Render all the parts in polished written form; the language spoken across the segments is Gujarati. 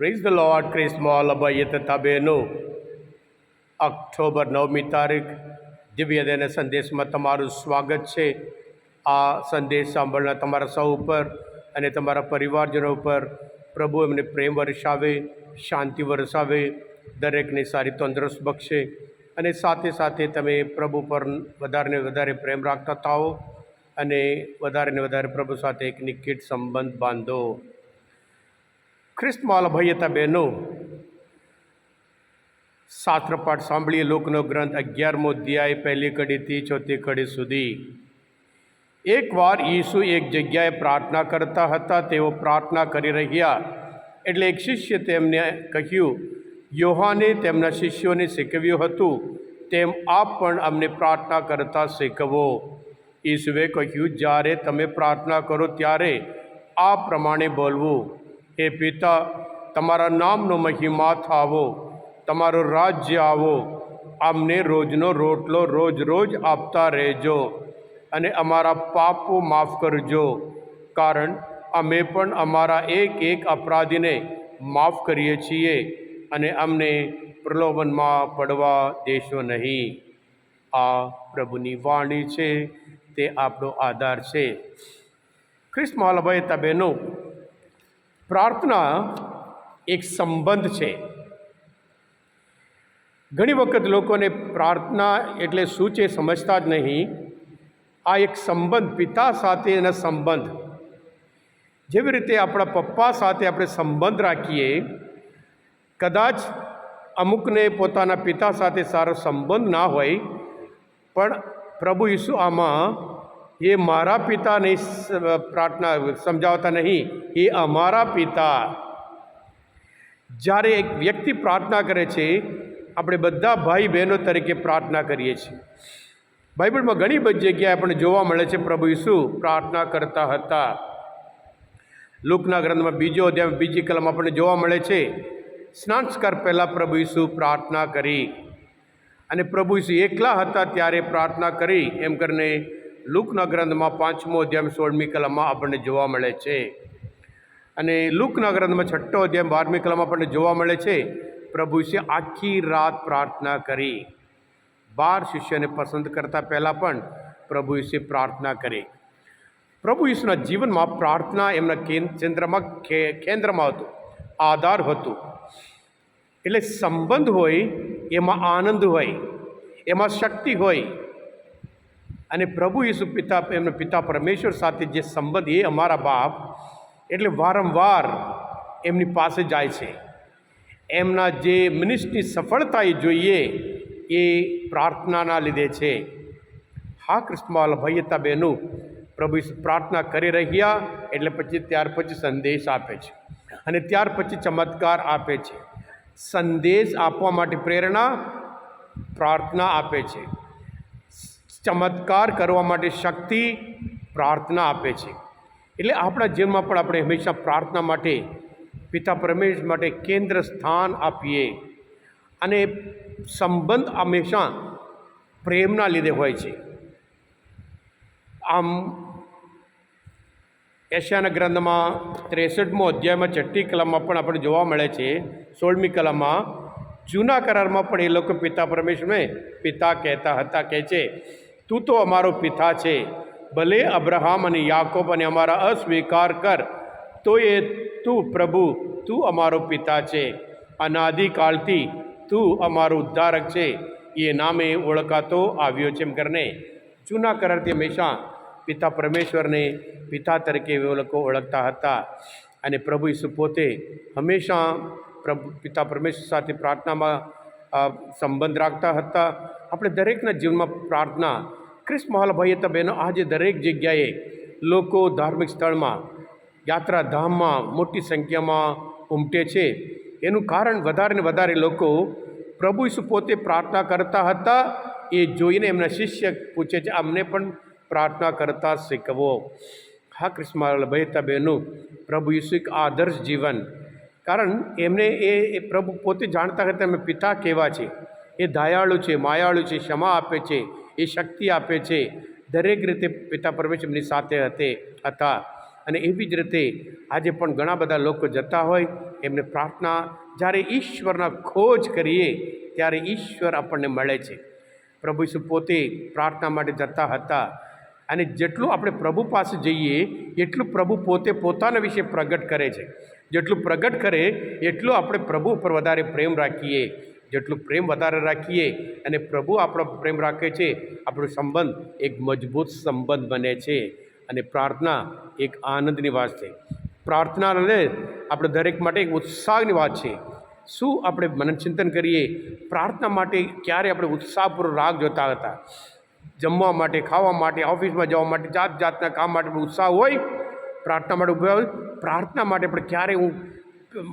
Praise the lord. ક્રિસ્મોલ અભય તથા બહેનો, ઓક્ટોબર 9મી તારીખ દિવ્યદયના સંદેશમાં તમારું સ્વાગત છે. આ સંદેશ સાંભળનાર તમારા સૌ ઉપર અને તમારા પરિવારજનો ઉપર પ્રભુ એમને પ્રેમ વરસાવે, શાંતિ વરસાવે, દરેકને સારી તંદુરસ્ત બક્ષે અને સાથે સાથે તમે પ્રભુ પર વધારે ને વધારે પ્રેમ રાખતા થાઓ અને વધારે ને વધારે પ્રભુ સાથે એક નિકટ સંબંધ બાંધો. ખ્રિસ્તમાં અભયતા બહેનો, શાસ્ત્ર પાઠ સાંભળીએ. લોકનો ગ્રંથ 11મો અધ્યાય 1લી કડીથી 4થી કડી સુધી. એકવાર ઈસુ એક જગ્યાએ પ્રાર્થના કરતા હતા. તેઓ પ્રાર્થના કરી રહ્યા એટલે એક શિષ્ય તેમને કહ્યું, યોહાને તેમના શિષ્યોને શીખવ્યું હતું તેમ આપ પણ અમને પ્રાર્થના કરતા શીખવો. ઈસુએ કહ્યું, જ્યારે તમે પ્રાર્થના કરો ત્યારે આ પ્રમાણે બોલવું: હે પિતા, તમારા નામનો મહિમા થાવો, તમારું રાજ્ય આવો, અમને રોજનો રોટલો રોજ રોજ આપતા રહેજો અને અમારા પાપો માફ કરજો, કારણ અમે પણ અમારા એક એક અપરાધીને માફ કરીએ છીએ, અને અમને પ્રલોભનમાં પડવા દેશો નહીં. આ પ્રભુની વાણી છે, તે આપણો આધાર છે. ખ્રિસ્તમાં અભયતા બહેનો, પ્રાર્થના એક સંબંધ છે. ઘણી વખત લોકોને પ્રાર્થના એટલે શું છે સમજતા જ નહીં. આ એક સંબંધ, પિતા સાથેના સંબંધ. જેવી રીતે આપણા પપ્પા સાથે આપણે સંબંધ રાખીએ, કદાચ અમુકને પોતાના પિતા સાથે સારો સંબંધ ના હોય, પણ પ્રભુ ઈસુ આમાં એ મારા પિતાની પ્રાર્થના સમજાવતા નહીં, એ અમારા પિતા. જ્યારે એક વ્યક્તિ પ્રાર્થના કરે છે, આપણે બધા ભાઈ બહેનો તરીકે પ્રાર્થના કરીએ છીએ. બાઇબલમાં ઘણી બધી જગ્યાએ આપણને જોવા મળે છે પ્રભુ ઈસુ પ્રાર્થના કરતા હતા. લૂકના ગ્રંથમાં 2જો અધ્યાય 2જી કલમ આપણને જોવા મળે છે, સ્નાનસ્કાર પહેલાં પ્રભુ ઈસુ પ્રાર્થના કરી. અને પ્રભુ ઈસુ એકલા હતા ત્યારે પ્રાર્થના કરી એમ કરીને લૂકના ગ્રંથમાં 5મો અધ્યાય 16મી કલમમાં આપણને જોવા મળે છે. અને લૂકના ગ્રંથમાં 6ઠ્ઠો અધ્યાય 12મી કલમમાં આપણને જોવા મળે છે પ્રભુ ઈસુએ આખી રાત પ્રાર્થના કરી. 12 શિષ્યને પસંદ કરતાં પહેલાં પણ પ્રભુ ઈસુએ પ્રાર્થના કરી. પ્રભુ ઈસુના જીવનમાં પ્રાર્થના એમના કેન્દ્રમાં હતું, આધાર હતું. એટલે સંબંધ હોય એમાં આનંદ હોય, એમાં શક્તિ હોય. અને પ્રભુ ઈસુ પિતા, એમના પિતા પરમેશ્વર સાથે જે સંબંધ, એ અમારા બાપ, એટલે વારંવાર એમની પાસે જાય છે. એમના જે મિનિસ્ટ્રીની સફળતા એ જોઈએ એ પ્રાર્થનાના લીધે છે. હા, ખ્રિસ્તમાં ભયતા બહેનો, પ્રભુ ઈસુ પ્રાર્થના કરી રહ્યા એટલે ત્યાર પછી સંદેશ આપે છે, અને ત્યાર પછી ચમત્કાર આપે છે. સંદેશ આપવા માટે પ્રેરણા પ્રાર્થના આપે છે. ચમત્કાર કરવા માટે શક્તિ પ્રાર્થના આપે છે. એટલે આપણા જીવનમાં પણ આપણે હંમેશા પ્રાર્થના માટે, પિતા પરમેશ્વર માટે કેન્દ્ર સ્થાન આપીએ. અને સંબંધ હંમેશા પ્રેમના લીધે હોય છે. આમ એશિયાના ગ્રંથમાં 63મો અધ્યાયમાં 6ઠ્ઠી કલમમાં પણ આપણે જોવા મળે છે, 16મી કલમમાં, જૂના કરારમાં પણ એ લોકો પિતા પરમેશ્વરને પિતા કહેતા હતા. કહે છે, તું તો અમારો પિતા છે, ભલે અબ્રાહમ અને યાકોબ અને અમારા અસ્વીકાર કર, તો એ તું પ્રભુ, તું અમારો પિતા છે. અનાદિકાળથી તું અમારો ઉદ્ધારક છે, એ નામે ઓળખાતો આવ્યો છે. એમ કરીને જૂના કરારથી હંમેશા પિતા પરમેશ્વરને પિતા તરીકે એ લોકો ઓળખતા હતા. અને પ્રભુ ઈસુ પોતે હંમેશા પિતા પરમેશ્વર સાથે પ્રાર્થનામાં સંબંધ રાખતા હતા. આપણે દરેકના જીવનમાં પ્રાર્થના, ખ્રિસ્તમાં ભાઈતા બહેનો, આજે દરેક જગ્યાએ લોકો ધાર્મિક સ્થળમાં, યાત્રાધામમાં મોટી સંખ્યામાં ઉમટે છે. એનું કારણ વધારે ને વધારે લોકો પ્રભુ ઈસુ પોતે પ્રાર્થના કરતા હતા એ જોઈને એમના શિષ્ય પૂછે છે, અમને પણ પ્રાર્થના કરતા શીખવો. હા, ખ્રિસ્તમાં ભાઈતા બહેનો, પ્રભુ ઈસુ એક આદર્શ જીવન, કારણ એમને એ પ્રભુ પોતે જાણતા હતા એમ પિતા કેવા છે. એ દયાળુ છે, માયાળુ છે, ક્ષમા આપે છે, એ શક્તિ આપે છે. દરેક રીતે પિતા પરમેશ્વર એમની સાથે હતા. અને એવી જ રીતે આજે પણ ઘણા બધા લોકો જતા હોય એમને પ્રાર્થના જ્યારે ઈશ્વરના ખોજ કરીએ ત્યારે ઈશ્વર આપણને મળે છે. પ્રભુ ઈસુ પોતે પ્રાર્થના માટે જતા હતા અને જેટલું આપણે પ્રભુ પાસે જઈએ એટલું પ્રભુ પોતે પોતાના વિશે પ્રગટ કરે છે. જેટલું પ્રગટ કરે એટલું આપણે પ્રભુ ઉપર વધારે પ્રેમ રાખીએ. જેટલું પ્રેમ વધારે રાખીએ અને પ્રભુ આપણો પ્રેમ રાખે છે, આપણો સંબંધ એક મજબૂત સંબંધ બને છે. અને પ્રાર્થના એક આનંદની વાત છે. પ્રાર્થના આપણે દરેક માટે એક ઉત્સાહની વાત છે. શું આપણે મનનચિંતન કરીએ, પ્રાર્થના માટે ક્યારે આપણે ઉત્સાહપૂર્વક રાહ જોતા હતા? જમવા માટે, ખાવા માટે, ઓફિસમાં જવા માટે, જાત જાતના કામ માટે ઉત્સાહ હોય, પ્રાર્થના માટે ઊભા હોય. પ્રાર્થના માટે પણ ક્યારે હું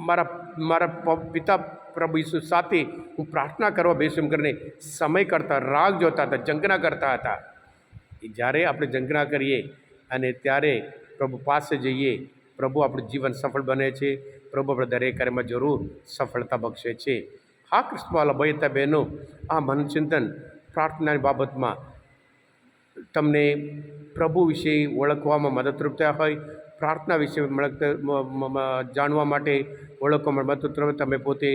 મારા પિતા પ્રભુ ઈસુ સાથે હું પ્રાર્થના કરવા બેસું એમ કરીને સમય કરતા, રાહ જોતા હતા, ઝંખના કરતા હતા. જ્યારે આપણે ઝંખના કરીએ અને ત્યારે પ્રભુ પાસે જઈએ, પ્રભુ આપણું જીવન સફળ બને છે. પ્રભુ આપણે દરેક કાર્યમાં જરૂર સફળતા બક્ષે છે. હા ક્રિસ્તવાલા ભાઈ હતા બહેનો, આ મનચિંતન પ્રાર્થનાની બાબતમાં તમને પ્રભુ વિશે ઓળખવામાં મદદરૂપ થયા હોય, પ્રાર્થના વિશે જાણવા માટે ઓળખવામાં મદદરૂપ તમે પોતે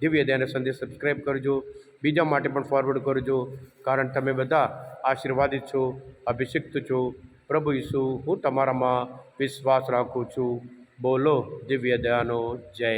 દિવ્ય દયાનો સંદેશ સબસ્ક્રાઈબ કરજો, બીજા માટે પણ ફોરવર્ડ કરજો, કારણ તમે બધા આશીર્વાદિત છો, અભિષિક્ત છો. પ્રભુ ઈસુ, હું તમારામાં વિશ્વાસ રાખું છું. બોલો દિવ્ય દયાનો જય.